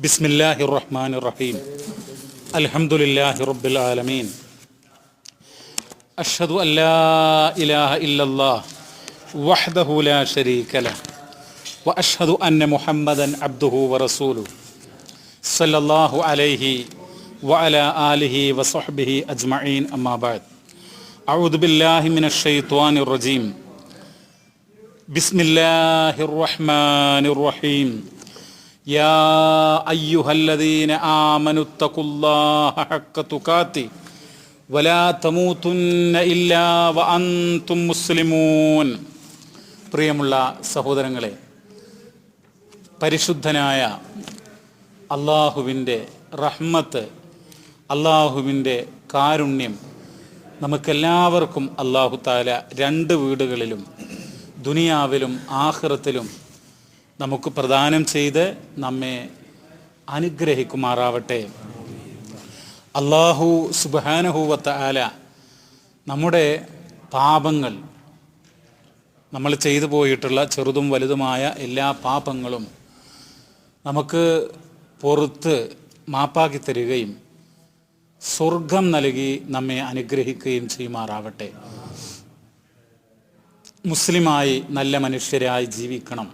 ബിസ്മില്ലാഹിർ റഹ്മാനിർ റഹീം. അൽഹംദുലില്ലാഹി റബ്ബിൽ ആലമീൻ. അഷ്ഹദു അല്ലാ ഇലാഹ ഇല്ലല്ലാഹ് വഹ്ദഹു ലാ ശരീക ലഹ് വ അഷ്ഹദു അന്ന മുഹമ്മദൻ അബ്ദുഹു വറസൂലുഹു സല്ലല്ലാഹു അലൈഹി വഅലാ ആലിഹി വസഹ്ബിഹി അജ്മഈൻ. അമ്മാ ബഅദ്. അഊദു ബില്ലാഹി മിനശ് ശൈത്വാനിർ റജീം. ബിസ്മില്ലാഹിർ റഹ്മാനിർ റഹീം. യാ അയ്യുഹല്ലദീന ആമനുത്തഖുല്ലാഹ ഹഖ്ക തുഖാതി വലാ തമൂതുന്ന ഇല്ലാ വഅൻതും മുസ്ലിമൂൻ. പ്രിയമുള്ള സഹോദരങ്ങളെ, പരിശുദ്ധനായ അള്ളാഹുവിൻ്റെ റഹ്മത്ത്, അള്ളാഹുവിൻ്റെ കാരുണ്യം നമുക്കെല്ലാവർക്കും അള്ളാഹു താല രണ്ട് വീടുകളിലും ദുനിയാവിലും ആഖിറത്തിലും നമുക്ക് പ്രദാനം ചെയ്ത് നമ്മെ അനുഗ്രഹിക്കുമാറാവട്ടെ. അള്ളാഹു സുബ്ഹാനഹു വ തആല നമ്മുടെ പാപങ്ങൾ, നമ്മൾ ചെയ്തു പോയിട്ടുള്ള ചെറുതും വലുതുമായ എല്ലാ പാപങ്ങളും നമുക്ക് പുറത്ത് മാപ്പാക്കി തരികയും സ്വർഗം നൽകി നമ്മെ അനുഗ്രഹിക്കുകയും ചെയ്യുമാറാവട്ടെ. മുസ്ലിമായി നല്ല മനുഷ്യരായി ജീവിക്കണം.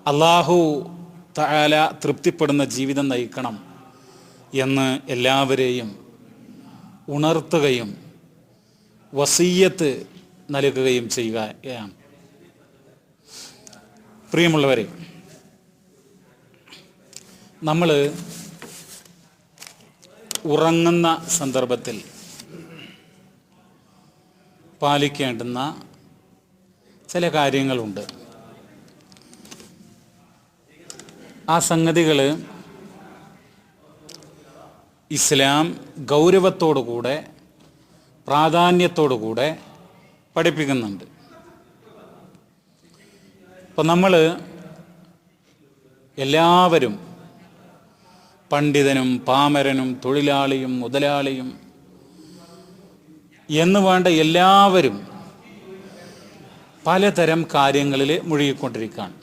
അള്ളാഹു തആല തൃപ്തിപ്പെടുന്ന ജീവിതം നയിക്കണം എന്ന് എല്ലാവരെയും ഉണർത്തുകയും വസിയ്യത്ത് നൽകുകയും ചെയ്യുകയാണ്. പ്രിയമുള്ളവരെ, നമ്മൾ ഉറങ്ങുന്ന സന്ദർഭത്തിൽ പാലിക്കേണ്ടുന്ന ചില കാര്യങ്ങളുണ്ട്. ആ സംഗതികൾ ഇസ്ലാം ഗൗരവത്തോടുകൂടെ പ്രാധാന്യത്തോടുകൂടെ പഠിപ്പിക്കുന്നുണ്ട്. അപ്പം നമ്മൾ എല്ലാവരും, പണ്ഡിതനും പാമരനും തൊഴിലാളിയും മുതലാളിയും എന്ന് വേണ്ട എല്ലാവരും പലതരം കാര്യങ്ങളിൽ മുഴുകിക്കൊണ്ടിരിക്കുകയാണ്.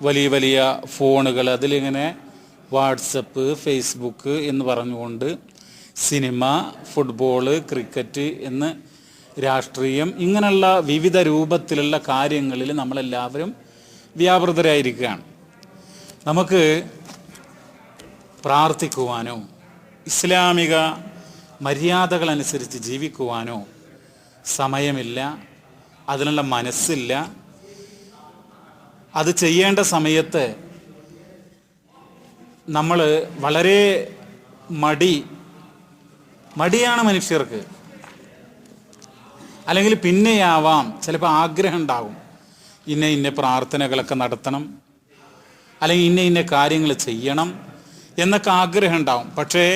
വലിയ വലിയ ഫോണുകൾ, അതിലിങ്ങനെ വാട്സപ്പ്, ഫേസ്ബുക്ക് എന്ന് പറഞ്ഞുകൊണ്ട് സിനിമ, ഫുട്ബോള്, ക്രിക്കറ്റ് എന്ന് രാഷ്ട്രീയം, ഇങ്ങനെയുള്ള വിവിധ രൂപത്തിലുള്ള കാര്യങ്ങളിൽ നമ്മളെല്ലാവരും വ്യാപൃതരായിരിക്കുകയാണ്. നമുക്ക് പ്രാർത്ഥിക്കുവാനോ ഇസ്ലാമിക മര്യാദകളനുസരിച്ച് ജീവിക്കുവാനോ സമയമില്ല, അതിനുള്ള മനസ്സില്ല. അത് ചെയ്യേണ്ട സമയത്ത് നമ്മൾ വളരെ മടിയാണ് മനുഷ്യർക്ക്. അല്ലെങ്കിൽ പിന്നെയാവാം, ചിലപ്പോൾ ആഗ്രഹം ഉണ്ടാകും, ഇന്ന പ്രാർത്ഥനകളൊക്കെ നടത്തണം, അല്ലെങ്കിൽ ഇന്ന കാര്യങ്ങൾ ചെയ്യണം എന്നൊക്കെ ആഗ്രഹം ഉണ്ടാവും. പക്ഷേ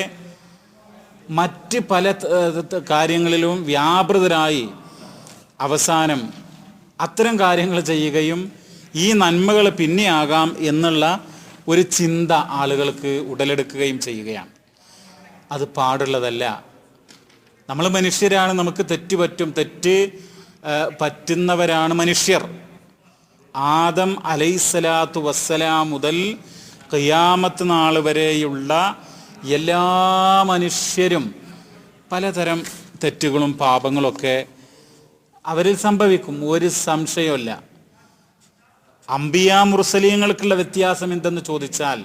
മറ്റ് പല കാര്യങ്ങളിലും വ്യാപൃതരായി അവസാനം അത്തരം കാര്യങ്ങൾ ചെയ്യുകയും ഈ നന്മകൾ പിന്നെയാകാം എന്നുള്ള ഒരു ചിന്ത ആളുകൾക്ക് ഉടലെടുക്കുകയും ചെയ്യുകയാണ്. അത് പാടുള്ളതല്ല. നമ്മൾ മനുഷ്യരാണ്, നമുക്ക് തെറ്റ് പറ്റും, തെറ്റ് പറ്റുന്നവരാണ് മനുഷ്യർ. ആദം അലൈഹിസ്സലാത്തു വസ്സലാം മുതൽ ഖിയാമത്ത് നാൾ വരെയുള്ള എല്ലാ മനുഷ്യരും പലതരം തെറ്റുകളും പാപങ്ങളൊക്കെ അവരിൽ സംഭവിക്കും, ഒരു സംശയമില്ല. അംബിയാ മുർസലീങ്ങൾക്കുള്ള വ്യത്യാസം എന്തെന്ന് ചോദിച്ചാൽ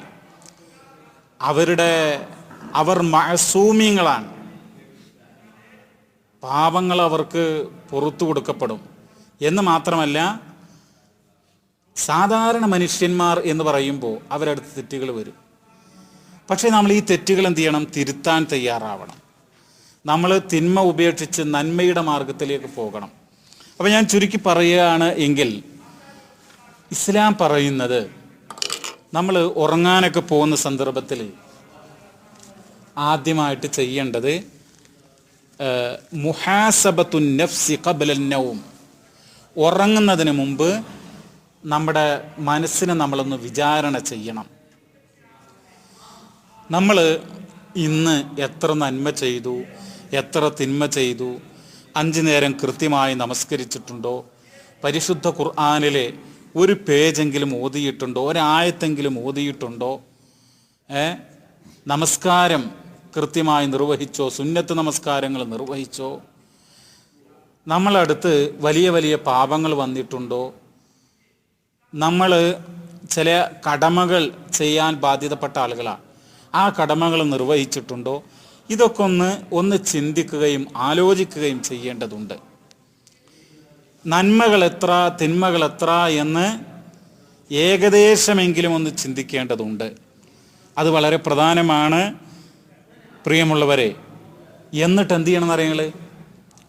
അവർ മഅസൂമീങ്ങളാണ്. പാപങ്ങൾ അവർക്ക് പുറത്തു കൊടുക്കപ്പെടും എന്ന് മാത്രമല്ല, സാധാരണ മനുഷ്യന്മാർ എന്ന് പറയുമ്പോൾ അവരടുത്ത് തെറ്റുകൾ വരും. പക്ഷേ നമ്മൾ ഈ തെറ്റുകൾ എന്ത് ചെയ്യണം? തിരുത്താൻ തയ്യാറാവണം. നമ്മൾ തിന്മ ഉപേക്ഷിച്ച് നന്മയുടെ മാർഗത്തിലേക്ക് പോകണം. അപ്പം ഞാൻ ചുരുക്കി പറയുകയാണ് എങ്കിൽ, ഇസ്ലാം പറയുന്നത് നമ്മൾ ഉറങ്ങാനൊക്കെ പോകുന്ന സന്ദർഭത്തിൽ ആദ്യമായിട്ട് ചെയ്യേണ്ടത് മുഹാസബത്തുൻ നഫ്സി ഖബ്ലൻ നൗം. ഉറങ്ങുന്നതിന് മുമ്പ് നമ്മുടെ മനസ്സിനെ നമ്മളൊന്ന് വിചാരണ ചെയ്യണം. നമ്മൾ ഇന്ന് എത്ര നന്മ ചെയ്തു, എത്ര തിന്മ ചെയ്തു, 5 നേരം കൃത്യമായി നമസ്കരിച്ചിട്ടുണ്ടോ, പരിശുദ്ധ ഖുർആനിലെ ഒരു പേജെങ്കിലും ഓതിയിട്ടുണ്ടോ? ഒരായത്തെങ്കിലും ഓതിയിട്ടുണ്ടോ? നമസ്കാരം കൃത്യമായി നിർവഹിച്ചോ? സുന്നത്ത് നമസ്കാരങ്ങൾ നിർവഹിച്ചോ? നമ്മളടുത്ത് വലിയ വലിയ പാപങ്ങൾ വന്നിട്ടുണ്ടോ? നമ്മൾ ചില കടമകൾ ചെയ്യാൻ ബാധ്യതപ്പെട്ട ആളുകളാണ്. ആ കടമകൾ നിർവഹിച്ചിട്ടുണ്ടോ? ഇതൊക്കെ ഒന്ന് ചിന്തിക്കുകയും ആലോചിക്കുകയും ചെയ്യേണ്ടതുണ്ട്. നന്മകൾ എത്ര, തിന്മകൾ എത്ര എന്ന് ഏകദേശമെങ്കിലും ഒന്ന് ചിന്തിക്കേണ്ടതുണ്ട്. അത് വളരെ പ്രധാനമാണ് പ്രിയമുള്ളവരെ. എന്നിട്ട് എന്ത് ചെയ്യണമെന്ന് അറിയങ്ങൾ?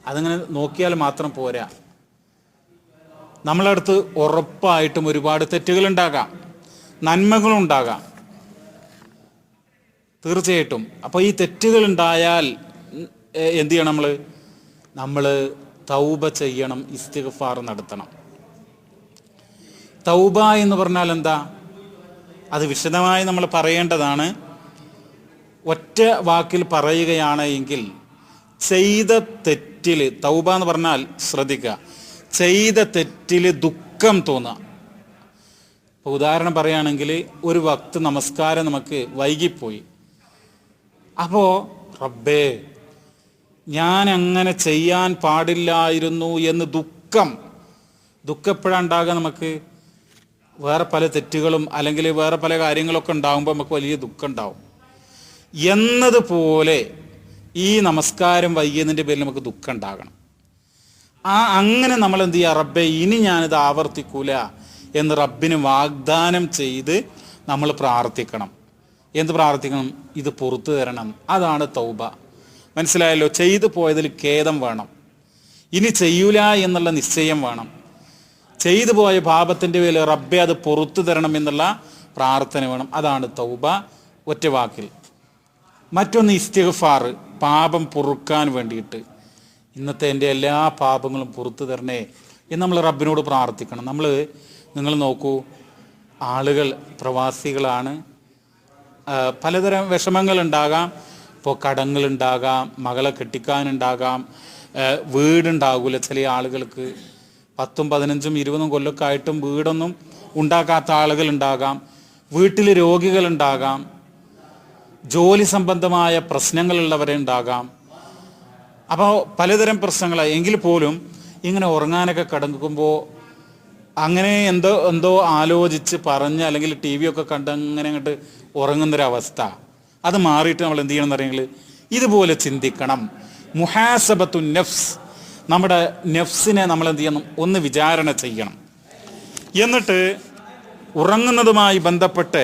അതങ്ങനെ നോക്കിയാൽ മാത്രം പോരാ. നമ്മളടുത്ത് ഉറപ്പായിട്ടും ഒരുപാട് തെറ്റുകളുണ്ടാകാം, നന്മകളുണ്ടാകാം, തീർച്ചയായിട്ടും. അപ്പോൾ ഈ തെറ്റുകളുണ്ടായാൽ എന്ത് ചെയ്യണം? നമ്മൾ തൗബ ചെയ്യണം, ഇസ്തിഗ്ഫാർ നടത്തണം. തൗബ എന്ന് പറഞ്ഞാൽ എന്താ? അത് വിശദമായി നമ്മൾ പറയേണ്ടതാണ്. ഒറ്റ വാക്കിൽ പറയുകയാണ് എങ്കിൽ, ചെയ്ത തെറ്റിൽ തൗബ എന്ന് പറഞ്ഞാൽ, ശ്രദ്ധിക്കുക, ചെയ്ത തെറ്റിൽ ദുഃഖം തോന്നുക. ഇപ്പോൾ ഉദാഹരണം പറയുകയാണെങ്കിൽ, ഒരു വക്ത് നമസ്കാരം നമുക്ക് വൈകിപ്പോയി. അപ്പോൾ റബ്ബേ, ഞാൻ അങ്ങനെ ചെയ്യാൻ പാടില്ലായിരുന്നു എന്ന് ദുഃഖപ്പെടാണ്ടാകുക. നമുക്ക് വേറെ പല തെറ്റുകളും അല്ലെങ്കിൽ വേറെ പല കാര്യങ്ങളൊക്കെ ഉണ്ടാകുമ്പോൾ നമുക്ക് വലിയ ദുഃഖം ഉണ്ടാവും. എന്നതുപോലെ ഈ നമസ്കാരം വൈകിയതിൻ്റെ പേരിൽ നമുക്ക് ദുഃഖം ഉണ്ടാകണം. അങ്ങനെ നമ്മൾ എന്ത് ചെയ്യുക? റബ്ബേ, ഇനി ഞാനിത് ആവർത്തിക്കൂല എന്ന് റബ്ബിന് വാഗ്ദാനം ചെയ്ത് നമ്മൾ പ്രാർത്ഥിക്കണം. എന്ത് പ്രാർത്ഥിക്കണം? ഇത് പുറത്തു തരണം. അതാണ് തൗബ. മനസ്സിലായല്ലോ? ചെയ്തു പോയതിൽ ഖേദം വേണം, ഇനി ചെയ്യൂല എന്നുള്ള നിശ്ചയം വേണം. ചെയ്തു പോയ പാപത്തിൻ്റെ പേരിൽ റബ്ബെ അത് പുറത്തു തരണം എന്നുള്ള പ്രാർത്ഥന വേണം. അതാണ് തൗബ ഒറ്റ വാക്കിൽ. മറ്റൊന്ന് ഇസ്തിഗ്ഫാർ, പാപം പൊറുക്കാൻ വേണ്ടിയിട്ട്. ഇന്നത്തെ എൻ്റെ എല്ലാ പാപങ്ങളും പുറത്തു തരണേ എന്ന് നമ്മൾ റബ്ബിനോട് പ്രാർത്ഥിക്കണം. നിങ്ങൾ നോക്കൂ, ആളുകൾ പ്രവാസികളാണ്, പലതരം വിഷമങ്ങളുണ്ടാകാം. ഇപ്പോൾ കടങ്ങളുണ്ടാകാം, മകളെ കെട്ടിക്കാനുണ്ടാകാം, വീടുണ്ടാകില്ല. ചില ആളുകൾക്ക് 10, 15, 20 കൊല്ലമൊക്കെ ആയിട്ടും വീടൊന്നും ഉണ്ടാക്കാത്ത ആളുകളുണ്ടാകാം. വീട്ടിൽ രോഗികളുണ്ടാകാം, ജോലി സംബന്ധമായ പ്രശ്നങ്ങളുള്ളവരുണ്ടാകാം. അപ്പോൾ പലതരം പ്രശ്നങ്ങളായി. എങ്കിൽ പോലും ഇങ്ങനെ ഉറങ്ങാനൊക്കെ കിടക്കുമ്പോൾ അങ്ങനെ എന്തോ ആലോചിച്ച് പറഞ്ഞ് അല്ലെങ്കിൽ ടി വി ഒക്കെ കണ്ട് അങ്ങനെ അങ്ങോട്ട് ഉറങ്ങുന്നൊരവസ്ഥ, അത് മാറിയിട്ട് നമ്മൾ എന്ത് ചെയ്യണം എന്നറിയെങ്കിൽ ഇതുപോലെ ചിന്തിക്കണം. മുഹാസബത്തു നഫ്സ്, നമ്മുടെ നഫ്സിനെ നമ്മൾ എന്ത് ചെയ്യണം? ഒന്ന് വിചാരണ ചെയ്യണം. എന്നിട്ട് ഉറങ്ങുന്നതുമായി ബന്ധപ്പെട്ട്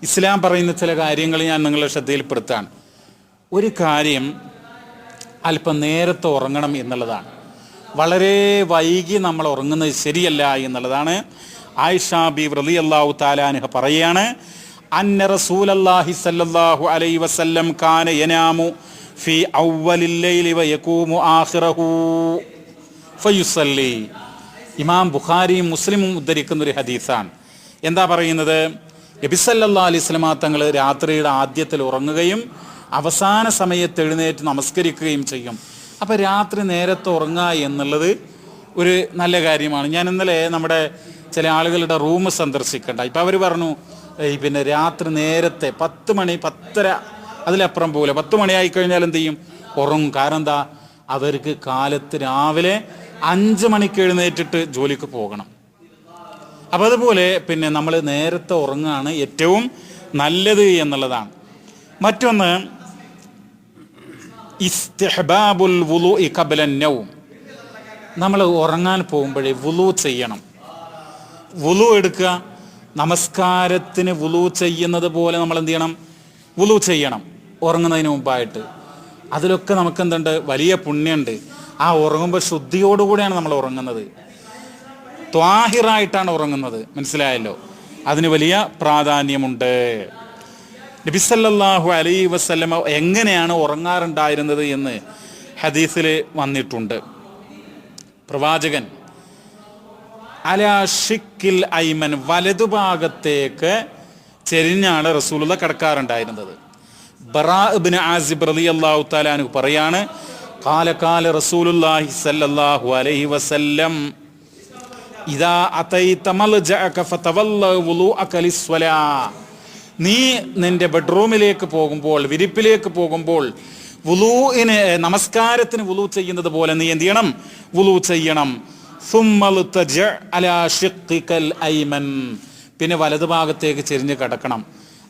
ഇസ്ലാം പറയുന്ന ചില കാര്യങ്ങൾ ഞാൻ നിങ്ങളുടെ ശ്രദ്ധയിൽപ്പെടുത്താണ്. ഒരു കാര്യം, അല്പം നേരത്തെ ഉറങ്ങണം എന്നുള്ളതാണ്. വളരെ വൈകി നമ്മൾ ഉറങ്ങുന്നത് ശരിയല്ല എന്നുള്ളതാണ്. ആയിഷ ബീവി റളിയല്ലാഹു തആല അൻഹ പറയാണ്, അന്ന റസൂലല്ലാഹി സ്വല്ലല്ലാഹു അലൈഹി വസല്ലം കാന യനാമു ഫി അവ്വലിൽ ലൈലി വയഖൂമു ആഖിറഹു ഫയുസല്ലി. ഇമാം ബുഖാരിയും മുസ്ലിമും ഉദ്ധരിക്കുന്ന ഒരു ഹദീസാണ്. എന്താ പറയുന്നത്? നബി സല്ലല്ലാഹു അലൈഹി വസല്ലം തങ്ങൾ രാത്രിയുടെ ആദ്യത്തിൽ ഉറങ്ങുകയും അവസാന സമയത്ത് എഴുന്നേറ്റ് നമസ്കരിക്കുകയും ചെയ്യും. അപ്പോൾ രാത്രി നേരത്തെ ഉറങ്ങുക എന്നുള്ളത് ഒരു നല്ല കാര്യമാണ്. ഞാൻ ഇന്നലെ നമ്മുടെ ചില ആളുകളുടെ റൂം സന്ദർശിക്കണ്ട. ഇപ്പം അവർ പറഞ്ഞു, പിന്നെ രാത്രി നേരത്തെ 10 മണി 10:30 അതിലപ്പുറം പോകില്ല, 10 മണിയായി കഴിഞ്ഞാൽ എന്ത് ചെയ്യും? ഉറങ്ങും. കാരണം എന്താ? അവർക്ക് കാലത്ത് രാവിലെ 5 മണിക്ക് എഴുന്നേറ്റിട്ട് ജോലിക്ക് പോകണം. അപ്പം അതുപോലെ പിന്നെ നമ്മൾ നേരത്തെ ഉറങ്ങുകയാണ് ഏറ്റവും നല്ലത് എന്നുള്ളതാണ്. മറ്റൊന്ന്, ഇസ്തിഹ്ബാബുൽ വുളൂഇ ഖബ്ല നൗം. നമ്മൾ ഉറങ്ങാൻ പോകുമ്പോഴേ വുളൂ ചെയ്യണം. വുളൂ എടുക്കുക. നമസ്കാരത്തിന് വുളൂ ചെയ്യുന്നത് പോലെ നമ്മൾ എന്ത് ചെയ്യണം? വുളൂ ചെയ്യണം ഉറങ്ങുന്നതിന് മുമ്പായിട്ട്. അതിലൊക്കെ നമുക്ക് എന്തുണ്ട്? വലിയ പുണ്യമുണ്ട്. ആ ഉറങ്ങുമ്പോൾ ശുദ്ധിയോടുകൂടിയാണ് നമ്മൾ ഉറങ്ങുന്നത്, ത്വാഹിറായിട്ടാണ് ഉറങ്ങുന്നത്. മനസ്സിലായല്ലോ? അതിന് വലിയ പ്രാധാന്യമുണ്ട്. നബി സല്ലല്ലാഹു അലൈഹി വസല്ലമ എങ്ങനെയാണ് ഉറങ്ങാറുണ്ടായിരുന്നത് എന്ന് ഹദീസിൽ വന്നിട്ടുണ്ട്. പ്രവാചകൻ അലാ ഷിക്കിൽ ഐമൻ, വലതുഭാഗത്തേക്ക് ചെരിഞ്ഞാണ് റസൂലുള്ള കിടക്കാറുണ്ടായിരുന്നത്. ബറാ ഇബ്നു ആസിബ് റളിയല്ലാഹു തആല അൻഹു പറയാണ്, ഖാല റസൂലുള്ളാഹി സ്വല്ലല്ലാഹു അലൈഹി വസല്ലം ഇദാ അതൈത മൽജഅക ഫതവല്ല വുളൂഅക ലിസ്വലാ. നീ നിന്റെ ബെഡ്റൂമിലേക്ക് പോകുമ്പോൾ, വിരിപ്പിലേക്ക് പോകുമ്പോൾ വുളൂഇന്, നമസ്കാരത്തിന് വുളൂ ചെയ്യുന്നത് പോലെ നീ എന്ത് ചെയ്യണം? വുളൂ ചെയ്യണം. സുമ്മൽതജഅ അലാ ഷിഖ്ഖികൽ ഐമൻ. പിന്നെ വലതുഭാഗത്തേക്ക് ചെരിഞ്ഞ് കിടക്കണം.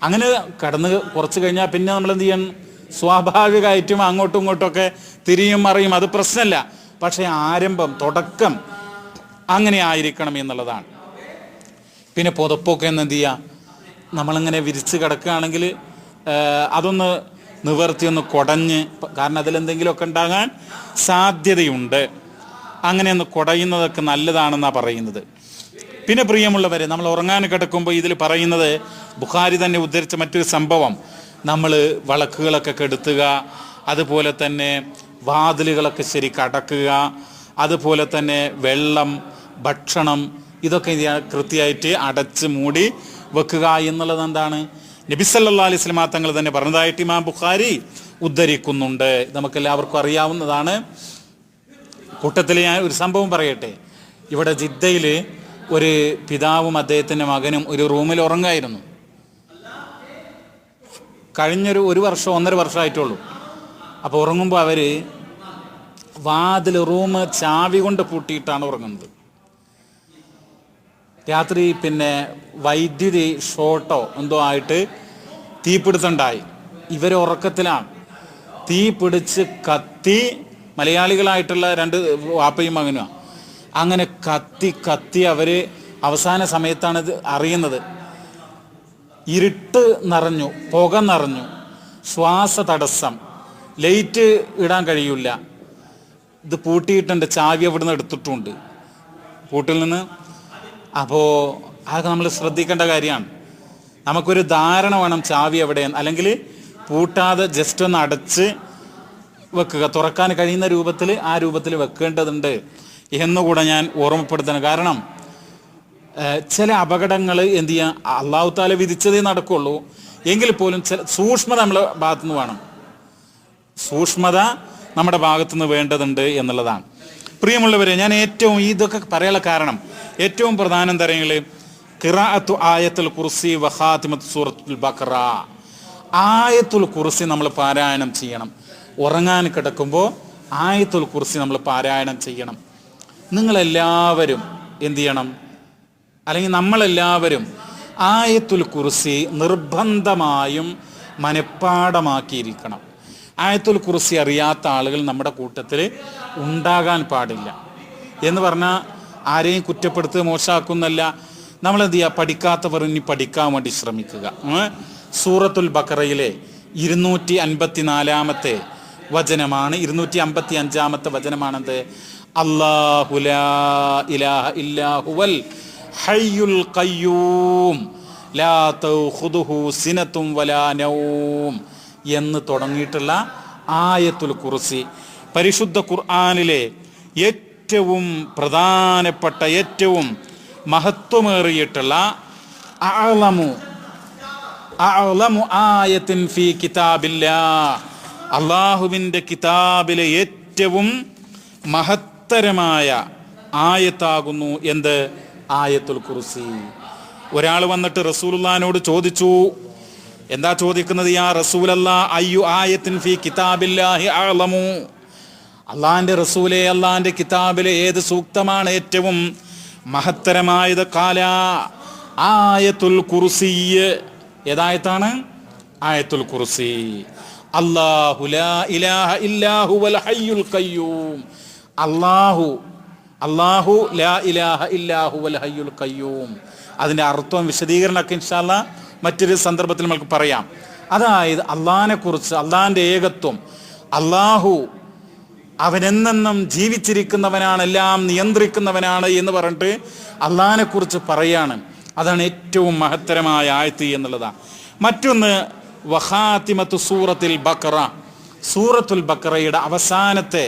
അങ്ങനെ കടന്ന് കുറച്ച് കഴിഞ്ഞാൽ പിന്നെ നമ്മൾ എന്ത് ചെയ്യണം? സ്വാഭാവികമായിട്ടും അങ്ങോട്ടും ഇങ്ങോട്ടുമൊക്കെ തിരിയും മറിയും, അത് പ്രശ്നമല്ല. പക്ഷേ ആരംഭം, തുടക്കം അങ്ങനെ ആയിരിക്കണം എന്നുള്ളതാണ്. പിന്നെ പുതപ്പൊക്കെ എന്ന് എന്ത് ചെയ്യുക? നമ്മളിങ്ങനെ വിരിച്ച് കിടക്കുകയാണെങ്കിൽ അതൊന്ന് നിവർത്തി ഒന്ന് കുടഞ്ഞ്, കാരണം അതിലെന്തെങ്കിലുമൊക്കെ ഉണ്ടാകാൻ സാധ്യതയുണ്ട്, അങ്ങനെ ഒന്ന് കുടയുന്നതൊക്കെ നല്ലതാണെന്നാണ് പറയുന്നത്. പിന്നെ പ്രിയമുള്ളവരെ, നമ്മൾ ഉറങ്ങാൻ കിടക്കുമ്പോൾ ഇതിൽ പറയുന്നത്, ബുഖാരി തന്നെ ഉദ്ധരിച്ച മറ്റൊരു സംഭവം, നമ്മൾ വിളക്കുകളൊക്കെ കെടുത്തുക, അതുപോലെ തന്നെ വാതിലുകളൊക്കെ ശരിക്ക് അടക്കുക, അതുപോലെ തന്നെ വെള്ളം, ഭക്ഷണം, ഇതൊക്കെ കൃത്യമായിട്ട് അടച്ച് മൂടി വെക്കുക എന്നുള്ളത് എന്താണ്? നബി സല്ലല്ലാഹു അലൈഹി വസല്ലം തങ്ങൾ തന്നെ പറഞ്ഞതായിട്ട് ഇമാം ബുഖാരി ഉദ്ധരിക്കുന്നുണ്ട്. നമുക്കെല്ലാവർക്കും അറിയാവുന്നതാണ്. കൂട്ടത്തിൽ ഞാൻ ഒരു സംഭവം പറയട്ടെ. ഇവിടെ ജിദ്ദയിൽ ഒരു പിതാവും അദ്ദേഹത്തിൻ്റെ മകനും ഒരു റൂമിൽ ഉറങ്ങായിരുന്നു. കഴിഞ്ഞൊരു 1 വർഷം 1.5 വർഷമായിട്ടുള്ളൂ. അപ്പോൾ ഉറങ്ങുമ്പോൾ അവർ വാതിൽ, റൂം ചാവി കൊണ്ട് പൂട്ടിയിട്ടാണ് ഉറങ്ങുന്നത്. രാത്രി പിന്നെ വൈദ്യുതി ഷോർട്ടോ എന്തോ ആയിട്ട് തീപിടുത്തമുണ്ടായി. ഇവർ ഉറക്കത്തിലാണ്. തീ പിടിച്ച് കത്തി, മലയാളികളായിട്ടുള്ള 2 വാപ്പയും മകനുമാണ്. അങ്ങനെ കത്തി അവർ അവസാന സമയത്താണ് ഇത് അറിയുന്നത്. ഇരുട്ട് നിറഞ്ഞു, പുക നിറഞ്ഞു, ശ്വാസ തടസ്സം, ലൈറ്റ് ഇടാൻ കഴിയില്ല. ഇത് പൂട്ടിയിട്ടുണ്ട്, ചാവി അവിടുന്ന് എടുത്തിട്ടുണ്ട് പൂട്ടിൽ നിന്ന്. അപ്പോൾ അതൊക്കെ നമ്മൾ ശ്രദ്ധിക്കേണ്ട കാര്യമാണ്. നമുക്കൊരു ധാരണ വേണം ചാവി എവിടെയാണ്, അല്ലെങ്കിൽ പൂട്ടാതെ ജസ്റ്റ് ഒന്ന് അടച്ച് വെക്കുക, തുറക്കാൻ കഴിയുന്ന രൂപത്തിൽ ആ രൂപത്തിൽ വെക്കേണ്ടതുണ്ട് എന്നുകൂടെ ഞാൻ ഓർമ്മപ്പെടുത്തണം. കാരണം ചില അപകടങ്ങൾ എന്ത് ചെയ്യാം, അള്ളാഹു താല വിധിച്ചതേ നടക്കുള്ളൂ. എങ്കിൽ പോലും ചില സൂക്ഷ്മത നമ്മുടെ ഭാഗത്തുനിന്ന് വേണം, സൂക്ഷ്മത നമ്മുടെ ഭാഗത്തുനിന്ന് വേണ്ടതുണ്ട് എന്നുള്ളതാണ്. പ്രിയമുള്ളവരെ, ഞാൻ ഏറ്റവും ഇതൊക്കെ പറയാനുള്ള കാരണം, ഏറ്റവും പ്രധാനം തരങ്ങൾ ഖിറാഅത്തു ആയത്തുൽ കുർസി വഖാതിമത്തു സൂറത്തുൽ ബഖറ. ആയത്തുൽ കുർസി നമ്മൾ പാരായണം ചെയ്യണം. ഉറങ്ങാൻ കിടക്കുമ്പോൾ ആയത്തുൽ കുർസി നമ്മൾ പാരായണം ചെയ്യണം. നിങ്ങളെല്ലാവരും എന്ത് ചെയ്യണം, അല്ലെങ്കിൽ നമ്മളെല്ലാവരും ആയത്തുൽ കുർസി നിർബന്ധമായും മനഃപ്പാഠമാക്കിയിരിക്കണം. ആയത്തുൽ കുർസി അറിയാത്ത ആളുകൾ നമ്മുടെ കൂട്ടത്തിൽ ഉണ്ടാകാൻ പാടില്ല. എന്ന് പറഞ്ഞാൽ ആരെയും കുറ്റപ്പെടുത്തുക, മോശമാക്കുന്നല്ല. നമ്മളെന്ത് ചെയ്യുക, പഠിക്കാത്തവർ ഇനി പഠിക്കാൻ വേണ്ടി ശ്രമിക്കുക. സൂറത്തുൽ ബഖറയിലെ 254 വചനമാണ്, 255 വചനമാണത്. അല്ലാഹു ലാ ഇലാഹ ഇല്ലാ ഹുവൽ ഹയ്യുൽ ഖയ്യൂം ലാ തഖുദുഹു സിനത്തും വലാ നൗം എന്ന് തുടങ്ങിയിട്ടുള്ള ആയത്തുൽ കുർസി പരിശുദ്ധ ഖുർആനിലെ ഏറ്റവും പ്രധാനപ്പെട്ട, ഏറ്റവും മഹത്വമേറിയിട്ടുള്ള അഅ്ലമു ആയത്തിൻ ഫീ കിതാബില്ലാഹ്, അല്ലാഹുവിൻ്റെ കിതാബിലെ ഏറ്റവും മഹത്തരമായ ആയത്താകുന്നു എന്ത്? ആയത്തുൽ കുർസി. ഒരാൾ വന്നിട്ട് റസൂലുള്ളാഹിനോട് ചോദിച്ചു. എന്താ ചോദിക്കുന്നത്? യാ റസൂലല്ലാഹ്, അയ്യു ആയത്തിൻ ഫീ കിതാബില്ലാഹി അഅ്ലമു. അള്ളാഹിൻ്റെ റസൂലെ, അള്ളാഹിൻ്റെ കിതാബിലെ ഏത് സൂക്തമാണ് ഏറ്റവും മഹത്തരമായത്? കാല ആയത്തുൽ കുർസി. ഏതായത്താണ്? ആയത്തുൽ കുർസി. അല്ലാഹു ലാ ഇലാഹ ഇല്ലാ ഹുവൽ ഹയ്യുൽ ഖയ്യൂം. അല്ലാഹു ലാ ഇലാഹ ഇല്ലാ ഹുവൽ ഹയ്യുൽ ഖയ്യൂം. അതിൻ്റെ അർത്ഥവും വിശദീകരണമൊക്കെ ഇൻഷാ അല്ലാഹ് മറ്റൊരു സന്ദർഭത്തിൽ നമുക്ക് പറയാം. അതായത് അള്ളാഹിനെ കുറിച്ച്, അള്ളാഹിൻ്റെ ഏകത്വം, അള്ളാഹു അവനെന്നെന്നും ജീവിച്ചിരിക്കുന്നവനാണ്, എല്ലാം നിയന്ത്രിക്കുന്നവനാണ് എന്ന് പറഞ്ഞിട്ട് അള്ളാഹിനെ കുറിച്ച് പറയാണ്. അതാണ് ഏറ്റവും മഹത്തരമായ ആയത്ത് എന്നുള്ളതാണ്. മറ്റൊന്ന് വഖാതിമത്തു സൂറത്തുൽ ബഖറ. സൂറത്തുൽ ബഖറയുടെ അവസാനത്തെ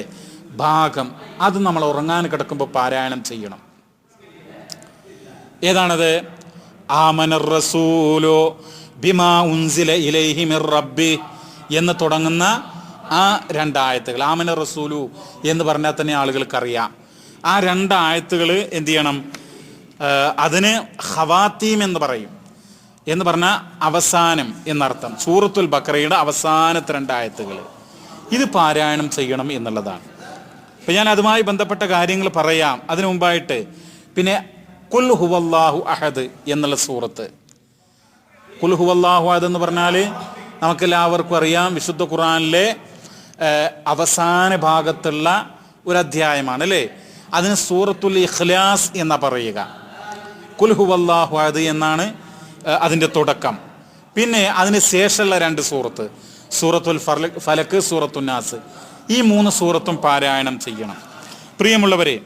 ഭാഗം, അത് നമ്മൾ ഉറങ്ങാൻ കിടക്കുമ്പോൾ പാരായണം ചെയ്യണം. ഏതാണത്? ആമനർ റസൂലു ബിമാ ഉൻസില ഇലൈഹി മിർ റബ്ബി എന്ന് തുടങ്ങുന്ന ആ 2 ആയത്തുകൾ. ആമനർ റസൂലു എന്ന് പറഞ്ഞാൽ തന്നെ ആളുകൾക്കറിയാം. ആ 2 ആയത്തുകൾ എന്ത് ചെയ്യണം? അതിന് ഖവാത്തീം എന്ന് പറയും. എന്ന് പറഞ്ഞാൽ അവസാനം എന്നർത്ഥം. സൂറത്തുൽ ബഖറയുടെ അവസാനത്തെ 2 ആയത്തുകൾ ഇത് പാരായണം ചെയ്യണം എന്നുള്ളതാണ്. അപ്പം ഞാൻ അതുമായി ബന്ധപ്പെട്ട കാര്യങ്ങൾ പറയാം. അതിനു മുമ്പായിട്ട് പിന്നെ ഖുൽ ഹുവല്ലാഹു അഹദ് എന്നുള്ള സൂറത്ത്. ഖുൽ ഹുവല്ലാഹു അഹദ് എന്ന് പറഞ്ഞാൽ നമുക്കെല്ലാവർക്കും അറിയാം, വിശുദ്ധ ഖുർആനിലെ അവസാന ഭാഗത്തുള്ള ഒരു അധ്യായമാണ് അല്ലേ. അതിന് സൂറത്തുൽ ഇഖ്ലാസ് എന്നാ പറയുക. ഖുൽ ഹുവല്ലാഹു അഹദ് എന്നാണ് അതിൻ്റെ തുടക്കം. പിന്നെ അതിന് ശേഷമുള്ള 2 സൂറത്ത്, സൂറത്തുൽ ഫലക്ക്, സൂറത്തുൽ നാസ്, ഈ 3 സൂറത്തും പാരായണം ചെയ്യണം. പ്രിയമുള്ളവരെ,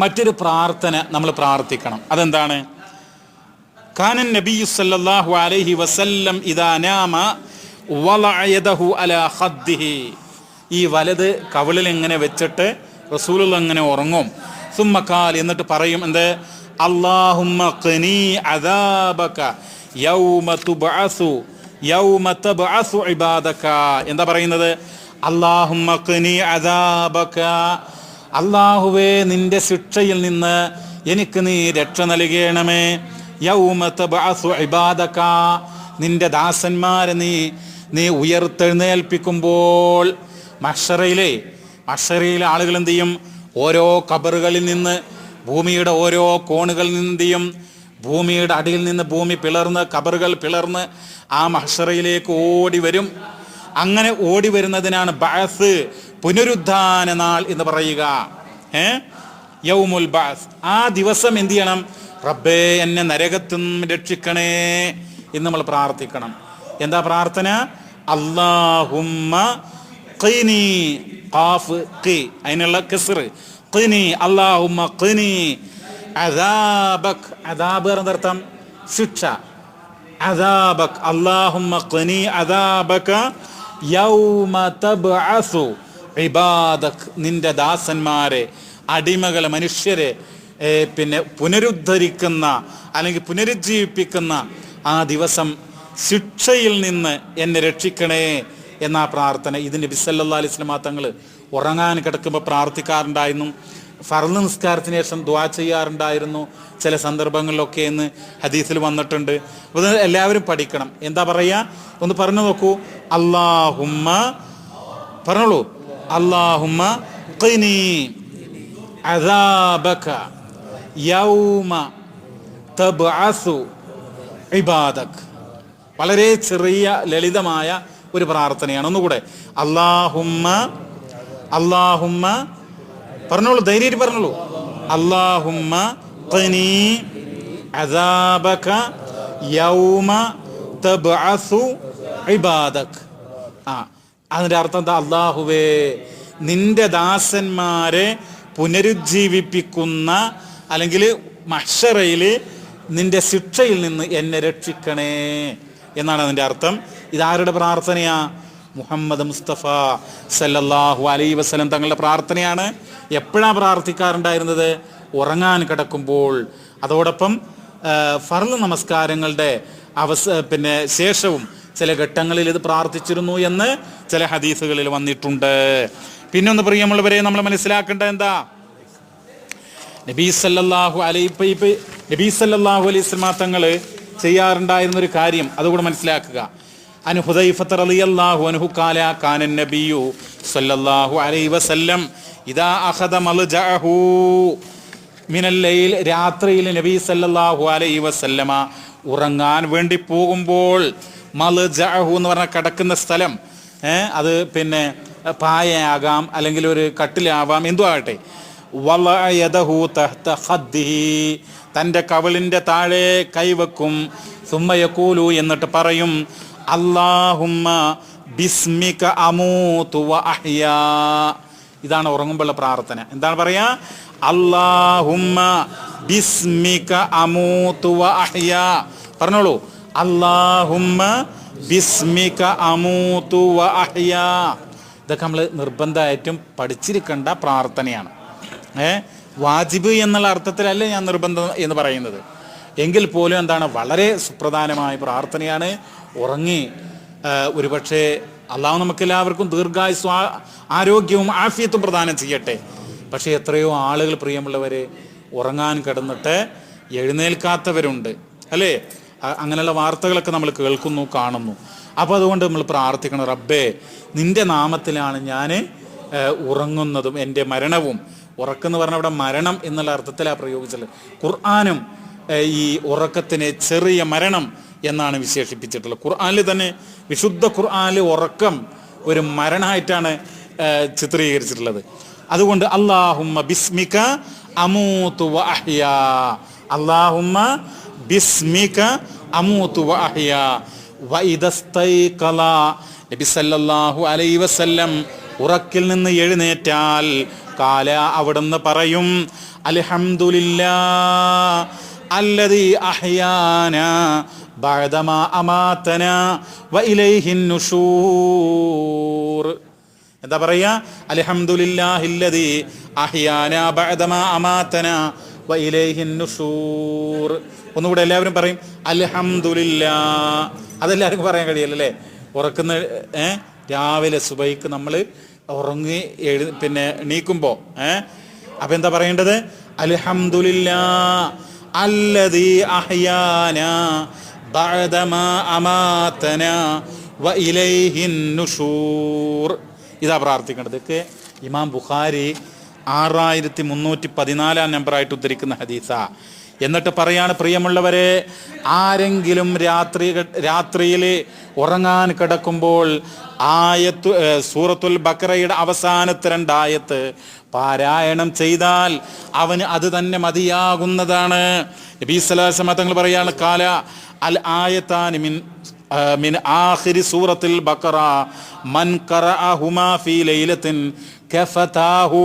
മറ്റൊരു പ്രാർത്ഥന നമ്മൾ പ്രാർത്ഥിക്കണം. അതെന്താണ്? കാനൻ നബിയു സല്ലല്ലാഹു അലൈഹി വസല്ലം ഇദാ നാമ വലഅ യദഹു അലാ ഖദ്ദിഹി. ഈ വലത് കവിളിൽ ഇങ്ങനെ വെച്ചിട്ട് റസൂലുള്ളാഹി അങ്ങനെ ഉറങ്ങും. സുമ്മ ഖാൽ, എന്നിട്ട് പറയും എന്ത്? അല്ലാഹുമ്മ ഖിനി അദാബക യൗമ തുബ്അസു യൗമ തബ്അസു ഇബാദക. എന്താ പറയുന്നത്? അല്ലാഹുമ്മ ഖിനി അദാബക, അല്ലാഹുവേ നിന്റെ ശിക്ഷയിൽ നിന്ന് എനിക്ക് നീ രക്ഷ നൽകണമേ. യൗമ തബ്അസു ഇബാദക, നിന്റെ ദാസന്മാരെ നീ ഉയർത്തെഴുന്നേൽപ്പിക്കുമ്പോൾ. മഹ്ശറയിലെ ആളുകൾ എന്ത് ചെയ്യും? ഓരോ ഖബറുകളിൽ നിന്ന്, ഭൂമിയുടെ ഓരോ കോണുകളിൽ നിന്ന് എന്ത് ചെയ്യും? ഭൂമിയുടെ അടിയിൽ നിന്ന് ഭൂമി പിളർന്ന്, ഖബറുകൾ പിളർന്ന് ആ മഹ്ശറയിലേക്ക് ഓടി വരും. അങ്ങനെ ഓടി വരുന്നതിനാണ് ബഅസ്, പുനരുദ്ധാന നാൾ എന്ന് പറയുക. യൗമുൽ ബഅസ്. ആ ദിവസം എന്ത് ചെയ്യണം? റബ്ബേ എന്നെ നരകത്തിൽ നിന്ന് രക്ഷിക്കണേ എന്ന് നമ്മൾ പ്രാർത്ഥിക്കണം. എന്താ പ്രാർത്ഥന? അല്ലാഹുമ്മ ഖിനി, ഖാഫ് ഖി, അതിനുള്ള കസ്ർ, ഖിനി, അല്ലാഹുമ്മ ഖിനി അദാബക്. അദാബ് എന്നർത്ഥം ശിക്ഷ. അദാബക്, അല്ലാഹുമ്മ ഖിനി അദാബക യൗമ തബ്അസു ഇബാദക്, നിന്റെ ദാസന്മാരെ, അടിമകളെ, മനുഷ്യരെ പിന്നെ പുനരുദ്ധരിക്കുന്ന അല്ലെങ്കിൽ പുനരുജ്ജീവിപ്പിക്കുന്ന ആ ദിവസം ശിക്ഷയിൽ നിന്ന് എന്നെ രക്ഷിക്കണേ എന്നാ പ്രാർത്ഥന. ഇത് നബി സല്ലല്ലാഹു അലൈഹി വസല്ലം തങ്ങൾ ഉറങ്ങാൻ കിടക്കുമ്പോൾ പ്രാർത്ഥിക്കാറുണ്ടായിരുന്നു. ഫർള് നിസ്കാരത്തിന് ശേഷം ദുആ ചെയ്യാറുണ്ടായിരുന്നു ചില സന്ദർഭങ്ങളിലൊക്കെ എന്ന് ഹദീസിൽ വന്നിട്ടുണ്ട്. അപ്പോൾ എല്ലാവരും പഠിക്കണം. എന്താ പറയുക? ഒന്ന് പറഞ്ഞു നോക്കൂ. അല്ലാഹുമ്മ, പറഞ്ഞോളൂ. അല്ലാഹുമ്മ ഖിനി അദാബക യൗമ തബ്അസു ഇബാദക്. വളരെ ചെറിയ ലളിതമായ ഒരു പ്രാർത്ഥനയാണ്. ഒന്നുകൂടെ. അല്ലാഹുമ്മ പറഞ്ഞോളൂ, ധൈര്യമായിട്ട് പറഞ്ഞോളൂ. അല്ലാഹുമ്മ ഖിനി അദാബക യൗമ തബ്അസു ഇബാദക്. അതിൻ്റെ അർത്ഥം എന്താ? അല്ലാഹുവേ നിന്റെ ദാസന്മാരെ പുനരുജ്ജീവിപ്പിക്കുന്ന അല്ലെങ്കിൽ മഹ്ശറയിൽ നിന്റെ ശിക്ഷയിൽ നിന്ന് എന്നെ രക്ഷിക്കണേ എന്നാണ് അതിൻ്റെ അർത്ഥം. ഇതാരുടെ പ്രാർത്ഥനയാ? മുഹമ്മദ് മുസ്തഫ സല്ലല്ലാഹു അലൈഹി വസല്ലം തങ്ങളുടെ പ്രാർത്ഥനയാണ്. എപ്പോഴാണ് പ്രാർത്ഥിക്കാറുണ്ടായിരുന്നത്? ഉറങ്ങാൻ കിടക്കുമ്പോൾ. അതോടൊപ്പം ഫർള് നമസ്കാരങ്ങളുടെ പിന്നെ ശേഷവും ചില ഘട്ടങ്ങളിൽ ഇത് പ്രാർത്ഥിച്ചിരുന്നു എന്ന് ചില ഹദീസുകളിൽ വന്നിട്ടുണ്ട്. പിന്നെ ഒന്ന് പ്രിയമുള്ളവരെ, നമ്മൾ മനസ്സിലാക്കേണ്ടത് എന്താ? നബി സല്ലല്ലാഹു അലൈഹി വസല്ലം തങ്ങൾ ചെയ്യാറുണ്ടായിരുന്നൊരു കാര്യം അതുകൂടെ മനസ്സിലാക്കുക. അൻ ഹുദൈഫ റളിയല്ലാഹു അൻഹു ഖാല കാന നബിയു സല്ലല്ലാഹു അലൈഹി വസല്ലം ഇദാ അഖദ മൽജഅഹു മിനൽ ലൈൽ, രാത്രിയിൽ നബി സല്ലല്ലാഹു അലൈഹി വസല്ലമ ഉറങ്ങാൻ വേണ്ടി പോകുമ്പോൾ, മൽജഅഹു എന്ന് പറഞ്ഞാൽ കിടക്കുന്ന സ്ഥലം, അത് പിന്നെ പായയാകാം അല്ലെങ്കിൽ ഒരു കട്ടിലാവാം, എന്തു ആകട്ടെ, വലഅ യദഹു തഹ്ത ഖദ്ദിഹി, തൻ്റെ കവിളിൻ്റെ താഴെ കൈവെക്കും. സുമ്മ യഖൂലു, എന്നിട്ട് പറയും, അല്ലാഹുമ്മ ബിസ്മിക അമൂതു വ അഹ്യാ. ഇതാണ് ഉറങ്ങുമ്പോഴുള്ള പ്രാർത്ഥന. എന്താണ് പറയാ? അല്ലാഹുമ്മ ബിസ്മിക അമൂതു വ അഹ്യാ. പറഞ്ഞോളൂ. അല്ലാഹുമ്മ ബിസ്മിക അമൂതു വ അഹ്യാ. ഇതൊക്കെ നമ്മൾ നിർബന്ധമായിട്ടും പഠിച്ചിരിക്കേണ്ട പ്രാർത്ഥനയാണ്. വാജിബ് എന്നുള്ള അർത്ഥത്തിലല്ല ഞാൻ നിർബന്ധം എന്ന് പറയുന്നത്. എങ്കിൽ പോലും എന്താണ്, വളരെ സുപ്രധാനമായ പ്രാർത്ഥനയാണ്. ഉറങ്ങി ഒരുപക്ഷെ അള്ളാഹു നമുക്കെല്ലാവർക്കും ദീർഘായുസ്സും ആരോഗ്യവും ആഫിയത്തും പ്രദാനം ചെയ്യട്ടെ. പക്ഷേ എത്രയോ ആളുകൾ പ്രിയമുള്ളവരെ ഉറങ്ങാൻ കിടന്നിട്ട് എഴുന്നേൽക്കാത്തവരുണ്ട്, അല്ലേ? അങ്ങനെയുള്ള വാർത്തകളൊക്കെ നമ്മൾ കേൾക്കുന്നു, കാണുന്നു. അപ്പോൾ അതുകൊണ്ട് നമ്മൾ പ്രാർത്ഥിക്കണം, റബ്ബേ നിൻ്റെ നാമത്തിലാണ് ഞാൻ ഉറങ്ങുന്നതും എൻ്റെ മരണവും. ഉറക്കെന്ന് പറഞ്ഞാൽ അവിടെ മരണം എന്നുള്ള അർത്ഥത്തിലാണ് പ്രയോഗിച്ചത്. ഖുർആനും ഈ ഉറക്കത്തിനെ ചെറിയ മരണം എന്നാണ് വിശേഷിപ്പിച്ചിട്ടുള്ളത്. ഖുർആനിൽ തന്നെ, വിശുദ്ധ ഖുർആനിൽ ഉറക്കം ഒരു മരണമായിട്ടാണ് ചിത്രീകരിച്ചിട്ടുള്ളത്. അതുകൊണ്ട് അല്ലാഹുമ്മ ബിസ്മിക അമൂതു വ അഹ്യാ, അല്ലാഹുമ്മ ബിസ്മിക അമൂതു വ അഹ്യാ വ ഇദസ്തൈഖല. നബി സല്ലല്ലാഹു അലൈഹി വസല്ലം ഉറക്കിൽ നിന്ന് എഴുന്നേറ്റാൽ കാല അവിടുന്ന് പറയും, അൽഹംദുലില്ലാഹ് അല്ലദീ അഹ്യാനാ ബഅദമാ അമാതനാ വ ഇലൈഹിൻ നുശൂർ. എന്താ പറയാ? അൽഹംദുലില്ലാഹില്ലദീ അഹ്യാനാ ബഅദമാ അമാതനാ വ ഇലൈഹിൻ നുശൂർ. ഒന്നുകൂടെ എല്ലാവരും പറയും അൽഹംദുലില്ലാഹ്. അതെല്ലാവർക്കും പറയാൻ കഴിയില്ലല്ലേ? ഉറക്കുന്ന രാവിലെ സുബൈക്ക് നമ്മൾ ഉറങ്ങി പിന്നെ എണീക്കുമ്പോൾ അപ്പം എന്താ പറയേണ്ടത്? അൽഹംദുലില്ലാഹ് അല്ലദീ അഹ്യാനാ ബഅദമാ അമാതനാ വ ഇലൈഹിൻ നുശൂർ. ഇതാ പ്രാർത്ഥിക്കേണ്ടത്. ഇതൊക്കെ ഇമാം ബുഖാരി 6314 നമ്പറായിട്ട് ഉദ്ധരിക്കുന്ന ഹദീസാ. എന്നിട്ട് പറയാണ്, പ്രിയമുള്ളവരെ, ആരെങ്കിലും രാത്രിയിൽ ഉറങ്ങാൻ കിടക്കുമ്പോൾ സൂറത്തുൽ ബഖറയുടെ അവസാനത്തെ 2 ആയത്ത് പാരായണം ചെയ്താൽ അവന് അത് തന്നെ മതിയാകുന്നതാണ്. നബി സല്ലല്ലാഹു അലൈഹി വസല്ലം തങ്ങൾ പറയാണ്, കാല അൽ ആയതാനി മിൻ ആഖിരി സൂറത്തുൽ ബഖറ മൻ ഖറഅഹുമാ ഫീ ലൈലത്തിൻ കഫതാഹു.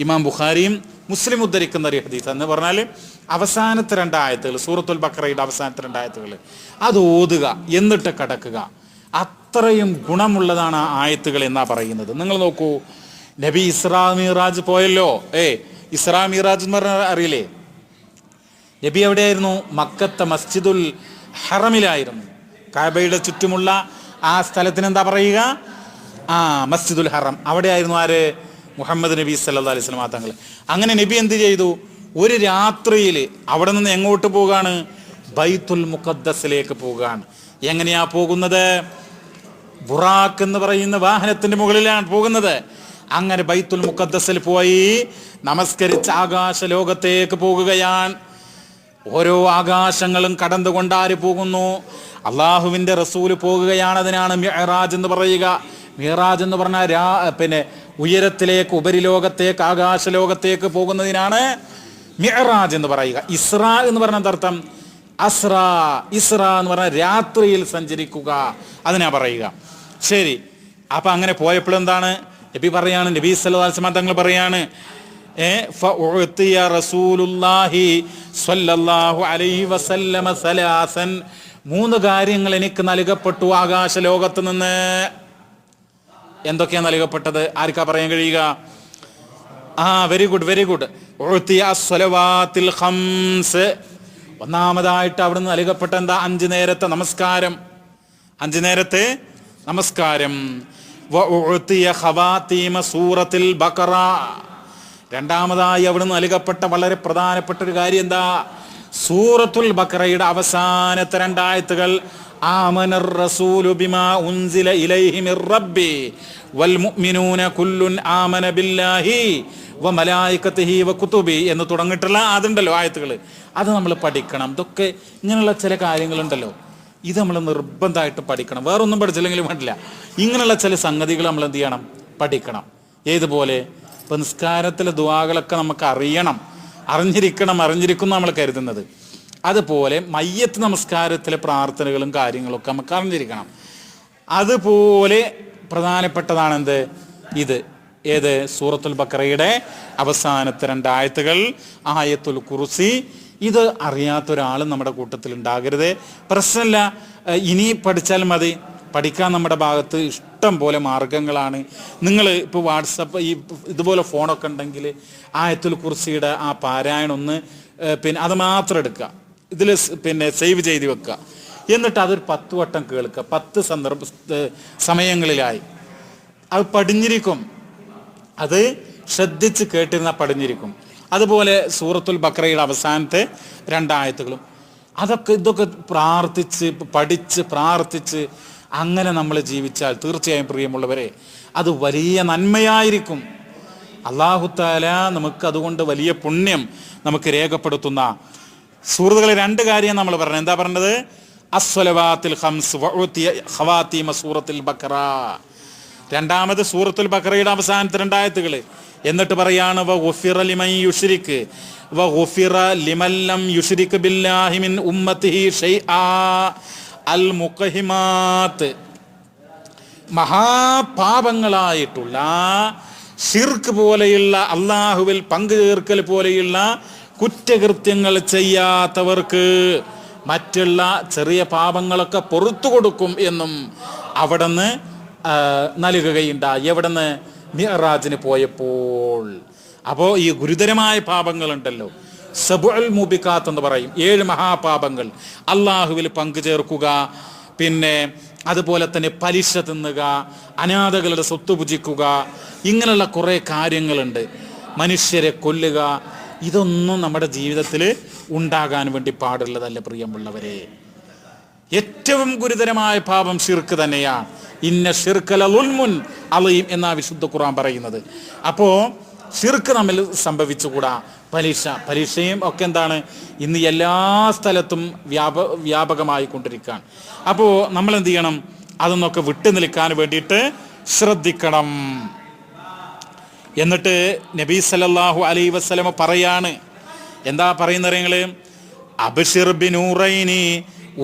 ഇമാം ബുഖാരിയും മുസ്ലിം ഉദ്ധരിക്കുന്ന ഒരു ഹദീസ് എന്ന് പറഞ്ഞാൽ അവസാനത്തെ 2 ആയത്തുകൾ, സൂറത്തുൽ ബഖറയുടെ അവസാനത്തെ 2 ആയത്തുകൾ അത് ഓതുക, എന്നിട്ട് കിടക്കുക. അത്രയും ഗുണമുള്ളതാണ് ആ ആയത്തുകൾ എന്നാ പറയുന്നത്. നിങ്ങൾ നോക്കൂ, നബി ഇസ്രാ മിറാജ് പോയല്ലോ. ഇസ്രാ മിറാജ് എന്ന് പറഞ്ഞാൽ അറിയില്ലേ? നബി എവിടെയായിരുന്നു? മക്കത്തെ മസ്ജിദുൽ ഹറമിലായിരുന്നു. കഅബയുടെ ചുറ്റുമുള്ള ആ സ്ഥലത്തിന് എന്താ പറയുക? മസ്ജിദുൽ ഹറം. അവിടെയായിരുന്നു ആര്? മുഹമ്മദ് നബി സല്ലല്ലാഹു അലൈഹി വസല്ലം തങ്ങൾ. അങ്ങനെ നബി എന്ത് ചെയ്തു? ഒരു രാത്രിയിൽ അവിടെ നിന്ന് എങ്ങോട്ട് പോകാണ്? ബൈത്തുൽ മുഖദ്ദസിലേക്ക് പോകാണ്. എങ്ങനെയാ പോകുന്നത്? ബുറാഖ് എന്ന് പറയുന്ന വാഹനത്തിന്റെ മുകളിലാണ് പോകുന്നത്. അങ്ങനെ ബൈത്തുൽ മുഖദ്ദസിൽ പോയി നമസ്കരിച്ച് ആകാശ ലോകത്തേക്ക് പോകുകയാണ്. ഓരോ ആകാശങ്ങളും കടന്നുകൊണ്ട് ആര് പോകുന്നു? അള്ളാഹുവിൻ്റെ റസൂല് പോകുകയാണ്. അതിനാണ് മിഅ്റാജ് എന്ന് പറയുക. മിഅ്റാജ് എന്ന് പറഞ്ഞാൽ പിന്നെ ഉയരത്തിലേക്ക്, ഉപരിലോകത്തേക്ക്, ആകാശലോകത്തേക്ക് പോകുന്നതിനാണ് മിഅ്റാജ് എന്ന് പറയുക. ഇസ്രാ എന്ന് പറഞ്ഞ അർത്ഥം അസ്രാ. ഇസ്രാ എന്ന് പറഞ്ഞാൽ രാത്രിയിൽ സഞ്ചരിക്കുക, അതിനാ പറയുക. ശരി, അപ്പൊ അങ്ങനെ പോയപ്പോൾ എന്താണ് നബി പറയാണ്? നബി സല്ലല്ലാഹു അലൈഹി വസല്ലം തങ്ങൾ പറയാണ്, ഫഉതിയ റസൂലുള്ളാഹി സ്വല്ലല്ലാഹു അലൈഹി വസല്ലമ സലാസൻ. 3 കാര്യങ്ങൾ എനിക്ക് നൽകപ്പെട്ടു ആകാശ ലോകത്ത് നിന്ന്. എന്തൊക്കെയാണ് നൽകപ്പെട്ടത്? ആർക്കാ പറയാൻ കഴിയുക? Very good, very good. ഒന്നാമതായിട്ട് അവിടുന്ന് നൽകപ്പെട്ട എന്താ? 5 നേരത്തെ നമസ്കാരം. 5 നേരത്തെ നമസ്കാരം. സൂറത്തുൽ ബഖറ. രണ്ടാമതായി അവിടുന്ന് നൽകപ്പെട്ട വളരെ പ്രധാനപ്പെട്ട ഒരു കാര്യം എന്താ? സൂറത്തുൽ ബഖറയുടെ അവസാനത്തെ 2 ആയത്തുകൾ ആമനർ റസൂലു ബിമാ ഉൻസില ഇലൈഹി മിർ റബ്ബി വൽ മുഅ്മിനൂന കുല്ലുൻ ആമന ബില്ലാഹി വ മലായികതിഹി വ കുതുബി എന്ന് തുടങ്ങിയിട്ടുള്ള അതുണ്ടല്ലോ ആയത്തുകൾ, അത് നമ്മൾ പഠിക്കണം. ഇതൊക്കെ ഇങ്ങനെയുള്ള ചില കാര്യങ്ങളുണ്ടല്ലോ, ഇത് നമ്മൾ നിർബന്ധമായിട്ട് പഠിക്കണം. വേറൊന്നും പഠിച്ചില്ലെങ്കിലും വേണ്ടില്ല, ഇങ്ങനെയുള്ള ചില സംഗതികൾ നമ്മൾ എന്ത് ചെയ്യണം? പഠിക്കണം. ഏതുപോലെ? ഇപ്പം നിസ്കാരത്തിലെ ദുആകളൊക്കെ നമുക്ക് അറിഞ്ഞിരിക്കും നമ്മൾ കരുതുന്നത്. അതുപോലെ മയ്യത്ത് നമസ്കാരത്തിലെ പ്രാർത്ഥനകളും കാര്യങ്ങളൊക്കെ നമുക്ക് അറിഞ്ഞിരിക്കണം. അതുപോലെ പ്രധാനപ്പെട്ടതാണ് എന്ത്? ഇത് ഏത്? സൂറത്തുൽ ബഖറയുടെ അവസാനത്തെ 2 ആയത്തുകൾ, ആയത്തുൽ കുർസി. ഇത് അറിയാത്ത ഒരാളും നമ്മുടെ കൂട്ടത്തിൽ ഉണ്ടാകരുത്. പ്രശ്നമില്ല, ഇനി പഠിച്ചാൽ മതി. പഠിക്കാൻ നമ്മുടെ ഭാഗത്ത് ഇഷ്ടം പോലെ മാർഗങ്ങളാണ്. നിങ്ങൾ ഇപ്പോൾ വാട്സപ്പ് ഇതുപോലെ ഫോണൊക്കെ ഉണ്ടെങ്കിൽ ആയത്തുൽ കുർസിയുടെ ആ പാരായണം ഒന്ന് പിന്നെ അത് മാത്രം എടുക്കുക, ഇതിൽ പിന്നെ സേവ് ചെയ്ത് വെക്കുക. എന്നിട്ട് അതൊരു 10 വട്ടം കേൾക്കുക, 10 സമയങ്ങളിലായി. അത് പടിഞ്ഞിരിക്കും, അത് ശ്രദ്ധിച്ച് കേട്ടിരുന്നാൽ പടിഞ്ഞിരിക്കും. അതുപോലെ സൂറത്തുൽ ബഖറയുടെ അവസാനത്തെ 2 ആയത്തുകളും. ഇതൊക്കെ പ്രാർത്ഥിച്ച് പഠിച്ച് പ്രാർത്ഥിച്ച് അങ്ങനെ നമ്മൾ ജീവിച്ചാൽ തീർച്ചയായും പ്രിയമുള്ളവരെ അത് വലിയ നന്മയായിരിക്കും. അല്ലാഹു തആല നമുക്ക് അതുകൊണ്ട് വലിയ പുണ്യം നമുക്ക് രേഖപ്പെടുത്തുന്ന സൂറത്തുകളിൽ 2 കാര്യം നമ്മൾ പറഞ്ഞു. എന്താ പറഞ്ഞത്? അസ്സലവാത്തുൽ ഖംസ് വഉതിയ ഖവാതീമ സൂറത്തുൽ ബഖറ. രണ്ടാമത് സൂറത്തുൽ ബഖറയുടെ അവസാനത്തെ 2 ആയത്തുകൾ. എന്നിട്ട് പറയാണ് വഗുഫിറ ലിമൻ യുശ്രിക് വഗുഫിറ ലിമൻ ലം യുശ്രിക് ബില്ലാഹി മിൻ ഉമ്മത്തിഹി ഷൈആ അൽ മുഖഹിമാത്ത്. മഹാപാപങ്ങളായിട്ടുള്ള ശിർക്ക് പോലെയുള്ള അള്ളാഹുവിൽ പങ്കു ചേർക്കൽ പോലെയുള്ള കുറ്റകൃത്യങ്ങൾ ചെയ്യാത്തവർക്ക് മറ്റുള്ള ചെറിയ പാപങ്ങളൊക്കെ പുറത്തു കൊടുക്കും എന്നും അവിടുന്ന് നൽകുകയുണ്ടായി. എവിടുന്ന്? മിഅ്റാജിന് പോയപ്പോൾ. അപ്പോൾ ഈ ഗുരുതരമായ പാപങ്ങളുണ്ടല്ലോ, സബുൽ മുബിക്കാത്ത് എന്ന് പറയും, 7 മഹാപാപങ്ങൾ. അള്ളാഹുവിൽ പങ്കു ചേർക്കുക, പിന്നെ അതുപോലെ തന്നെ പലിശ തിന്നുക, അനാഥകളുടെ സ്വത്ത് ഭുജിക്കുക, ഇങ്ങനെയുള്ള കുറേ കാര്യങ്ങളുണ്ട്. മനുഷ്യരെ കൊല്ലുക, ഇതൊന്നും നമ്മുടെ ജീവിതത്തിൽ ഉണ്ടാകാൻ വേണ്ടി പാടുള്ളതല്ല പ്രിയമുള്ളവരെ. ഏറ്റവും ഗുരുതരമായ പാപം ശിർക്ക് തന്നെയാണ്. ഇന്ന ശിർക ലളുൽമുൻ അളീം എന്നാ വിശുദ്ധ ഖുർആൻ പറയുന്നത്. അപ്പോൾ ശിർക്ക് നമ്മിൽ സംഭവിച്ചുകൂടാ. പലിശയും ഒക്കെ എന്താണ് ഇന്ന് എല്ലാ സ്ഥലത്തും വ്യാപകമായി കൊണ്ടിരിക്കുകയാണ്. അപ്പോൾ നമ്മൾ എന്ത് ചെയ്യണം? അതൊന്നൊക്കെ വിട്ടു നിൽക്കാൻ വേണ്ടിയിട്ട് ശ്രദ്ധിക്കണം. എന്നിട്ട് നബി സല്ലല്ലാഹു അലൈഹി വസല്ലമ പറയാണ്, എന്താ പറയുന്നത്? നിങ്ങൾ അബ്ശിർ ബിനൂറൈനി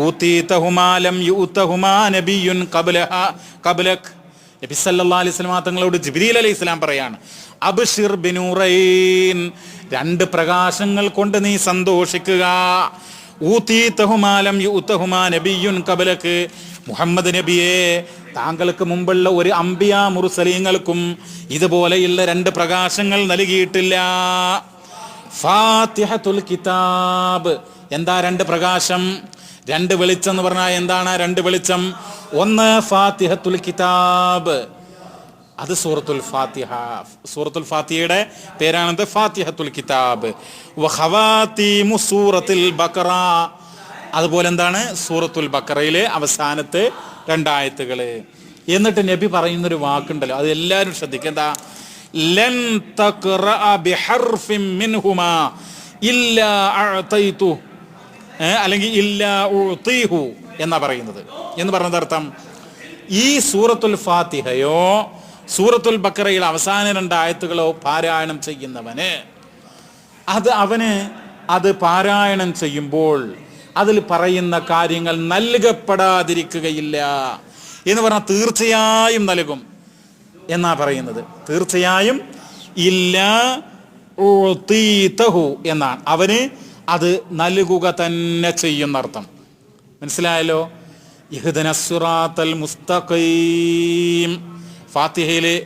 ഊതീതഹുമാ ലം യൂതഹുമാ നബിയ്യുൻ ഖബ്ലക്. നബി സല്ലല്ലാഹു അലൈഹി വസല്ലമ തങ്ങളോട് ജിബ്രീൽ അലൈഹിസ്സലാം പറയാണ്, അബ്ശിർ ബിനൂറൈൻ, 2 പ്രകാശങ്ങൾ കൊണ്ട് നീ സന്തോഷിക്കുക. ഊതീതഹുമാ ലം യൂതഹുമാ നബിയ്യുൻ ഖബ്ലക്, മുഹമ്മദ് നബിയെ താങ്കൾക്ക് മുമ്പുള്ള ഒരു അംബിയാ മുർസലീങ്ങൾക്കും ഇതുപോലെയുള്ള 2 പ്രകാശങ്ങൾ നൽകിയിട്ടില്ല. ഫാത്തിഹത്തുൽ കിതാബ്. എന്താ 2 പ്രകാശം? 2 വെളിച്ചം എന്ന് പറഞ്ഞാൽ എന്താണ് 2 വെളിച്ചം? ഒന്ന് ഫാത്തിഹത്തുൽ കിതാബ്, അത് സൂറത്തുൽ ഫാത്തിഹ. സൂറത്തുൽ ഫാത്തിഹയുടെ പേരാണത് ഫാത്തിഹത്തുൽ കിതാബ്. വഖവാതീമു സൂറത്തുൽ ബഖറ, അതുപോലെ എന്താണ് സൂറത്തുൽ ബഖറയിലെ അവസാനത്തെ 2 ആയത്തുകൾ. എന്നിട്ട് നബി പറയുന്നൊരു വാക്കുണ്ടല്ലോ, അത് എല്ലാവരും ശ്രദ്ധിക്കുക. എന്താ? ലൻ തഖറഅ ബിഹർഫിൻ മിൻഹുമാ ഇല്ലാ അഅതൈതു, അല്ലെങ്കിൽ ഇല്ലാ ഉതീഹു എന്നാ പറയുന്നത്. എന്ന് പറഞ്ഞത് അർത്ഥം, ഈ സൂറത്തുൽ ഫാത്തിഹയോ സൂറത്തുൽ ബഖറയുടെ അവസാന 2 ആയത്തുകളോ പാരായണം ചെയ്യുന്നവന് അവന് അത് പാരായണം ചെയ്യുമ്പോൾ അതിൽ പറയുന്ന കാര്യങ്ങൾ നൽകപ്പെടാതിരിക്കുകയില്ല എന്ന് പറഞ്ഞാൽ തീർച്ചയായും നൽകും എന്നാ പറയുന്നത്. തീർച്ചയായും ഇല്ല ഉതീതഹു എന്നാണ്, അവന് അത് നൽകുക തന്നെ ചെയ്യുന്നർത്ഥം. മനസ്സിലായല്ലോ? ഇഹ്ദിനസ് സിറാത്തൽ മുസ്തഖീം. ഫാത്തിഹയിലെ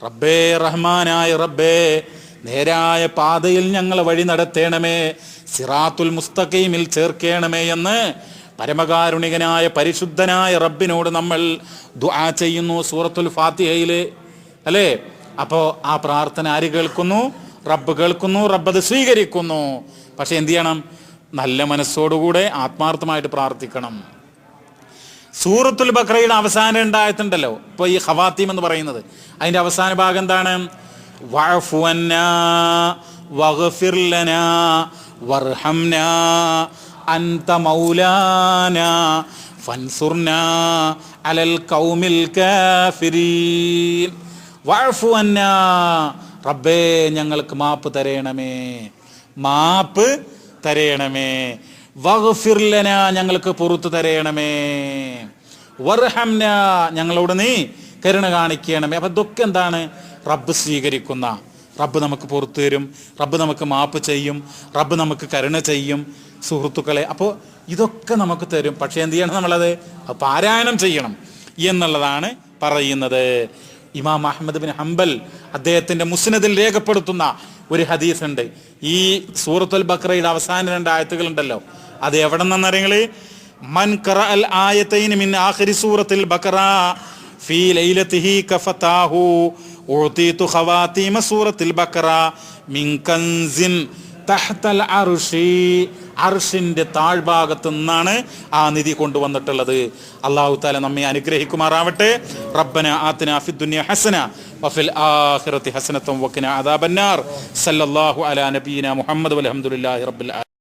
റബ്ബേ, റഹ്മാനായ റബ്ബേ, നേരായ പാതയിൽ ഞങ്ങളെ വഴി നടത്തേണമേ, സിറാത്തുൽ മുസ്തഖീമിൽ ചേർക്കേണമേ എന്ന് പരമകാരുണികനായ പരിശുദ്ധനായ റബ്ബിനോട് നമ്മൾ ദുആ ചെയ്യുന്നു സൂറത്തുൽ ഫാത്തിഹയിൽ, അല്ലേ? അപ്പോൾ ആ പ്രാർത്ഥന ആര് കേൾക്കുന്നു? റബ്ബ് കേൾക്കുന്നു, റബ്ബ് അത് സ്വീകരിക്കുന്നു. പക്ഷെ എന്ത് ചെയ്യണം? നല്ല മനസ്സോടുകൂടെ ആത്മാർത്ഥമായിട്ട് പ്രാർത്ഥിക്കണം. സൂറത്തുൽ ബഖറയുടെ അവസാനം 2 ആയത്തുണ്ടല്ലോ, ഇപ്പോൾ ഈ ഖവാത്തീം എന്ന് പറയുന്നത്, അതിൻ്റെ അവസാന ഭാഗം എന്താണ്? വഅഫു അന്നാ വഗ്ഫിർ ലനാ വർഹംനാ അൻത മൗലാനാ ഫൻസുർനാ അലൽ ഖൗമിൽ കാഫിരീൻ. വഅഫു അന്നാ, റബ്ബേ ഞങ്ങൾക്ക് മാപ്പ് തരയണമേ, മാപ്പ് തരയണമേ. വഗ്ഫിർ ലനാ, ഞങ്ങൾക്ക് പുറത്തു തരയണമേ. വർഹംനാ, ഞങ്ങളോട് നീ കരുണ കാണിക്കണമേ. അപ്പം ഇതൊക്കെ എന്താണ്? റബ്ബ് സ്വീകരിക്കുന്ന, റബ്ബ് നമുക്ക് പുറത്തു തരും, റബ്ബ് നമുക്ക് മാപ്പ് ചെയ്യും, റബ്ബ് നമുക്ക് കരുണ ചെയ്യും സുഹൃത്തുക്കളെ. അപ്പോൾ ഇതൊക്കെ നമുക്ക് തരും. പക്ഷേ എന്ത് ചെയ്യണം? നമ്മളത് പാരായണം ചെയ്യണം എന്നുള്ളതാണ് പറയുന്നത്. ഇമാം അഹ്മദ് ബിൻ ഹംബൽ അദ്ദേഹത്തിൻ്റെ മുസ്നദിൽ രേഖപ്പെടുത്തുന്ന ഒരു ഹദീസ് ഉണ്ട്. ഈ സൂറത്തുൽ ബഖറയുടെ അവസാന 2 ആയത്തുകളുണ്ടല്ലോ, അത് എവിടെ നിന്നറിയങ്ങൾ? മൻ ഖറഅൽ ആയതൈനി മിൻ ആഖിരി സൂറത്തുൽ ബഖറ ഫീ ലൈലതിഹി കഫതാഹു ഉതീതു ഖവാതീമ സൂറത്തുൽ ബഖറ മിൻ കൻസിൻ തഹ്തൽ അർശി, അർശിന്റെ താഴ്ഭാഗത്തു നിന്നാണ് ആ നിധി കൊണ്ടുവന്നിട്ടുള്ളത്. അല്ലാഹു തആല നമ്മെ അനുഗ്രഹിക്കുമാറാവട്ടെ. റബ്ബന ആതിനാ ഫിദ്ദുനിയ ഹസന വഫിൽ ആഖിറതി ഹസനതൻ വഖിനാ അദാബന്നാർ. സല്ലല്ലാഹു അലാ നബിയിനാ മുഹമ്മദ് വൽഹംദുലില്ലാഹി റബ്ബിൽ ആലമീൻ.